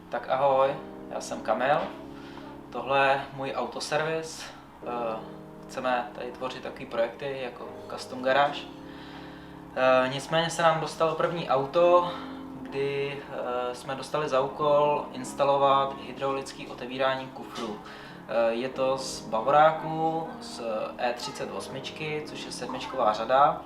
Tak ahoj, já jsem Kamil, tohle je můj autoservis. Chceme tady tvořit takové projekty jako Custom Garage. Nicméně se nám dostalo první auto, kdy jsme dostali za úkol instalovat hydraulické otevírání kufru. Je to z Bavoráku, z E38, což je sedmičková řada.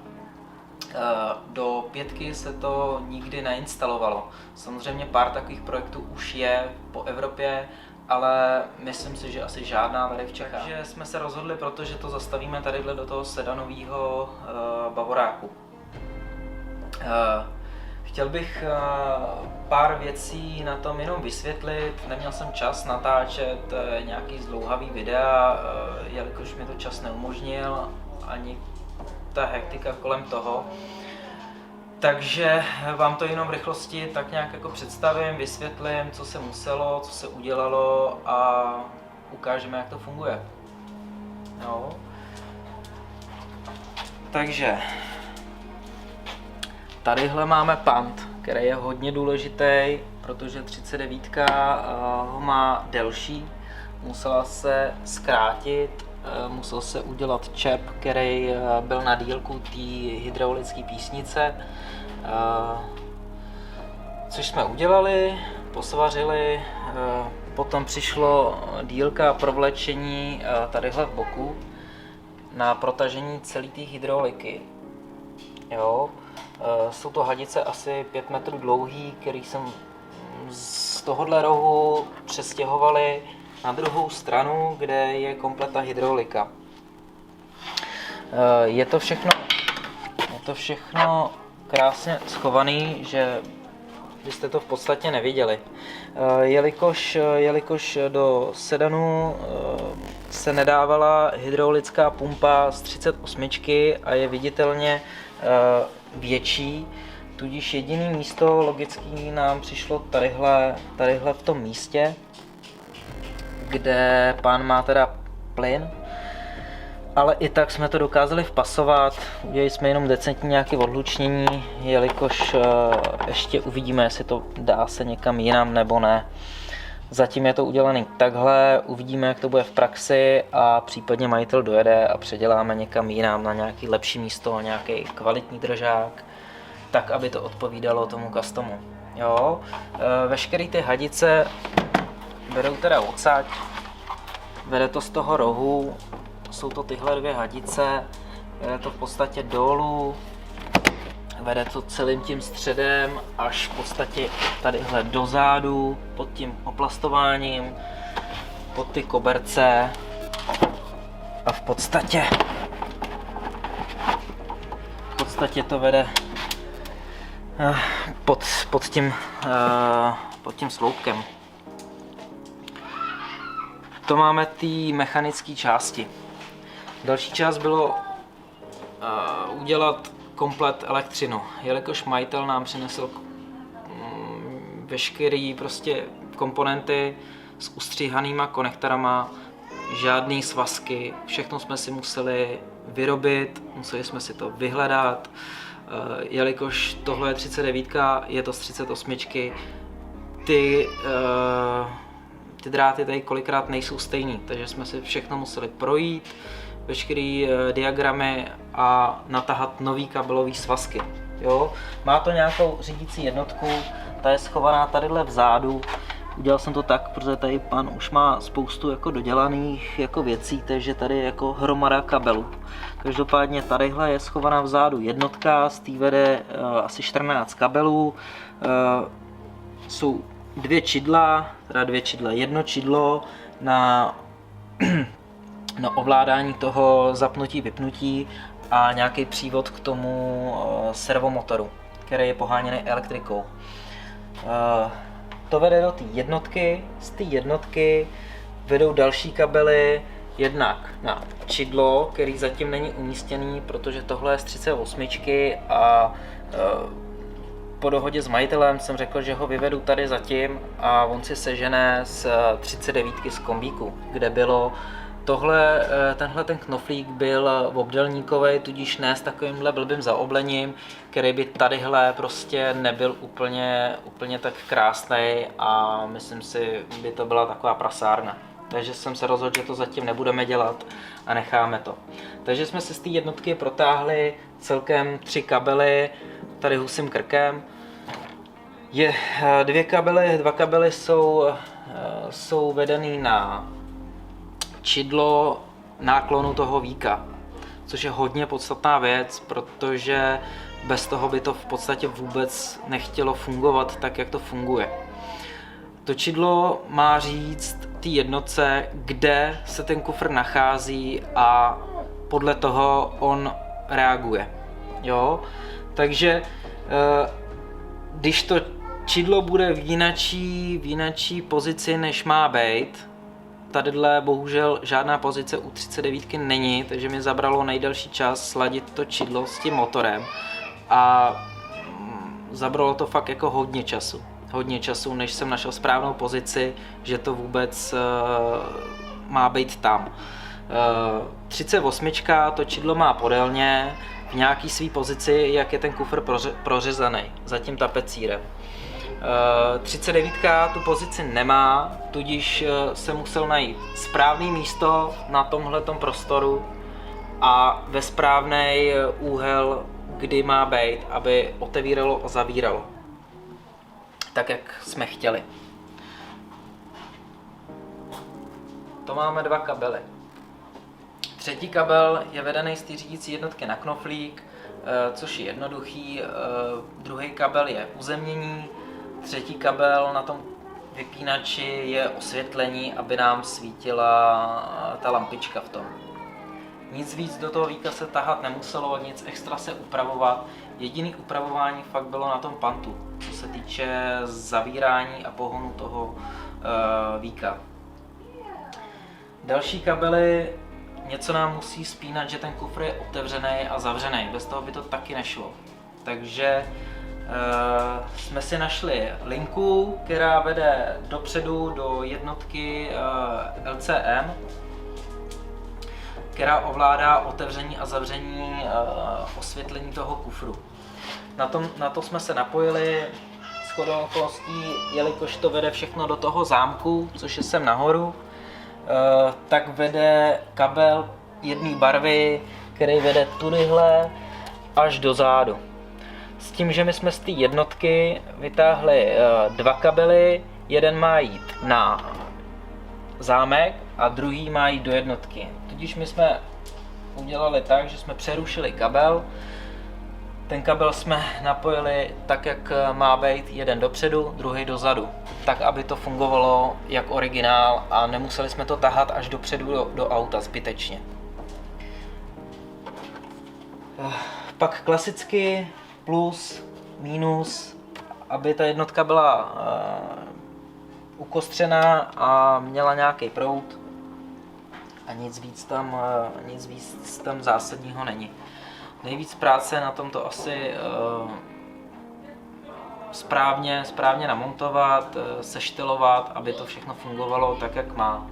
Do 5 se to nikdy neinstalovalo. Samozřejmě pár takových projektů už je po Evropě, ale myslím si, že asi žádná tady v Čechách. Takže jsme se rozhodli, protože to zastavíme tadyhle do toho sedanového Bavoráku. Chtěl bych pár věcí na tom jenom vysvětlit. Neměl jsem čas natáčet nějaký zdlouhavý videa, jelikož mi to čas neumožnil, ani ta hektika kolem toho. Takže vám to jenom v rychlosti tak nějak jako představím, vysvětlím, co se muselo, co se udělalo a ukážeme, jak to funguje. No. Takže tadyhle máme pant, který je hodně důležitý, protože 39 ho má delší, musela se zkrátit, musel se udělat čep, který byl na dílku té hydraulické písnice, což jsme udělali, posvařili, potom přišlo dílka provlečení tadyhle v boku na protažení celé té hydrauliky. Jo. Jsou to hadice asi 5 metrů dlouhý, který jsem z tohohle rohu přestěhovali na druhou stranu, kde je kompletna hydraulika. Je to všechno krásně schovaný, že byste to v podstatě neviděli. Jelikož do sedanu se nedávala hydraulická pumpa z 38 a je viditelně větší, tudíž jediné místo logický nám přišlo tadyhle v tom místě, kde pán má teda plyn, ale i tak jsme to dokázali vpasovat. Udělali jsme jenom decentní nějaké odlučnění, jelikož ještě uvidíme, jestli to dá se někam jinam nebo ne. Zatím je to udělané takhle, uvidíme, jak to bude v praxi a případně majitel dojede a předěláme někam jinam na nějaký lepší místo, nějaký kvalitní držák, tak, aby to odpovídalo tomu customu. Jo? Veškeré ty hadice vedou teda odsaď, vede to z toho rohu, jsou to tyhle dvě hadice, vede to v podstatě dolů, vede to celým tím středem až v podstatě tadyhle dozadu, pod tím oplastováním, pod ty koberce a v podstatě to vede pod tím sloupkem. To máme ty mechanické části. Další část bylo udělat komplet elektřinu, jelikož majitel nám přinesl veškeré prostě komponenty s ustříhanýma konektorama, žádný svazky, všechno jsme si museli vyrobit, museli jsme si to vyhledat, jelikož tohle je 39, je to z 38, ty dráty tady kolikrát nejsou stejný, takže jsme si všechno museli projít, veškeré diagramy a natahat nový kabelový svazky. Jo? Má to nějakou řídící jednotku, ta je schovaná tadyhle vzadu. Udělal jsem to tak, protože tady pan už má spoustu jako dodělaných jako věcí, takže tady je jako hromada kabelů. Každopádně tadyhle je schovaná vzadu jednotka, z té vede asi 14 kabelů. Jsou jedno čidlo na ovládání toho zapnutí, vypnutí a nějaký přívod k tomu servomotoru, který je poháněný elektrikou. To vede do té jednotky, z té jednotky vedou další kabely, jednak na čidlo, který zatím není umístěný, protože tohle je z 38 a po dohodě s majitelem jsem řekl, že ho vyvedu tady zatím a on si sežene z 39 z kombíku, kde bylo Tenhle ten knoflík byl obdélníkový, tudíž ne s takovýmhle blbým zaoblením, který by tadyhle prostě nebyl úplně tak krásný a myslím si, by to byla taková prasárna. Takže jsem se rozhodl, že to zatím nebudeme dělat a necháme to. Takže jsme se z té jednotky protáhli celkem 3 kabely, tady husím krkem. Dva kabely jsou vedený na čidlo náklonu toho víka, což je hodně podstatná věc, protože bez toho by to v podstatě vůbec nechtělo fungovat tak, jak to funguje. To čidlo má říct té jednotce, kde se ten kufr nachází a podle toho on reaguje. Jo? Takže když to čidlo bude v jinačí pozici, než má být, tadyhle bohužel žádná pozice u 39 není, takže mi zabralo nejdelší čas sladit to čidlo s tím motorem a zabralo to fakt jako hodně času, než jsem našel správnou pozici, že to vůbec má být tam. 38, to čidlo má podélně v nějaký svý pozici, jak je ten kufr prořezaný za tím tapecírem. 39 tu pozici nemá, tudíž se musel najít správný místo na tomhletom prostoru a ve správný úhel, kdy má být, aby otevíralo a zavíralo. Tak, jak jsme chtěli. To máme 2 kabely. 3. kabel je vedený z té řídící jednotky na knoflík, což je jednoduchý. 2. kabel je uzemnění. 3. kabel na tom vypínači je osvětlení, aby nám svítila ta lampička v tom. Nic víc do toho víka se tahat nemuselo, nic extra se upravovat. Jediný upravování fakt bylo na tom pantu, co se týče zavírání a pohonu toho víka. Další kabely, něco nám musí spínat, že ten kufr je otevřený a zavřený, bez toho by to taky nešlo. Takže jsme si našli linku, která vede dopředu do jednotky LCM, která ovládá otevření a zavření osvětlení toho kufru. Na to jsme se napojili shodou okolností, jelikož to vede všechno do toho zámku, což je sem nahoru, tak vede kabel jedné barvy, který vede tudyhle až do zádu. S tím, že my jsme z té jednotky vytáhli 2 kabely, jeden má jít na zámek a druhý má jít do jednotky. Tudíž my jsme udělali tak, že jsme přerušili kabel. Ten kabel jsme napojili tak, jak má být, jeden dopředu, druhý dozadu, tak, aby to fungovalo jak originál a nemuseli jsme to tahat až dopředu do auta zbytečně. Pak klasicky plus, minus, aby ta jednotka byla ukostřená a měla nějaký proud a nic víc tam zásadního není. Nejvíc práce na tom to asi správně namontovat, seštelovat, aby to všechno fungovalo tak, jak má.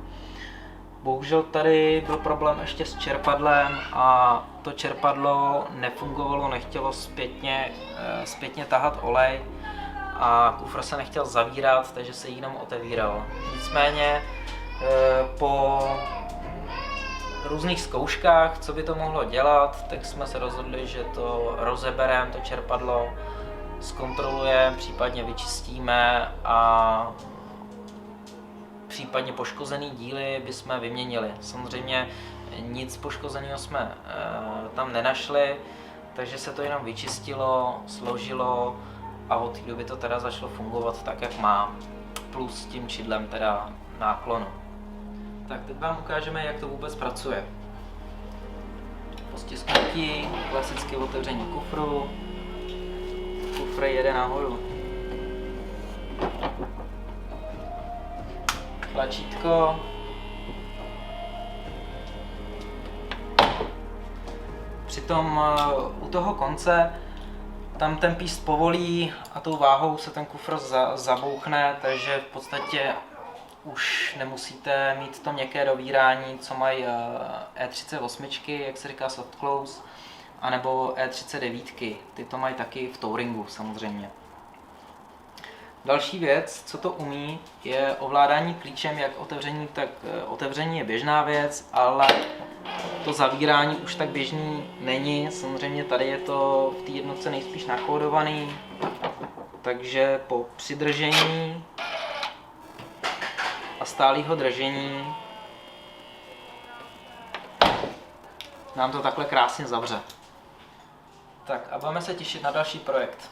Bohužel tady byl problém ještě s čerpadlem a to čerpadlo nefungovalo, nechtělo zpětně tahat olej a kufr se nechtěl zavírat, takže se jenom otevíral. Nicméně po různých zkouškách, co by to mohlo dělat, tak jsme se rozhodli, že to rozebereme, to čerpadlo, zkontrolujeme, případně vyčistíme a případně poškozený díly bychom vyměnili. Samozřejmě nic poškozeného jsme tam nenašli, takže se to jenom vyčistilo, složilo a od té doby to teda začalo fungovat tak, jak má, plus s tím čidlem teda náklonu. Tak teď vám ukážeme, jak to vůbec pracuje. Po stisknutí, klasické otevření kufru, kufr jede nahoru. Tlačítko. Přitom u toho konce tam ten píst povolí a tou váhou se ten kufr zabouchne, takže v podstatě už nemusíte mít to měkké dovírání, co mají E38, jak se říká soft close, anebo E39, ty to mají taky v touringu samozřejmě. Další věc, co to umí, je ovládání klíčem, jak otevření, tak otevření je běžná věc, ale to zavírání už tak běžný není. Samozřejmě tady je to v té jednotce nejspíš nakódovaný, takže po přidržení a stálého držení nám to takhle krásně zavře. Tak a budeme se těšit na další projekt.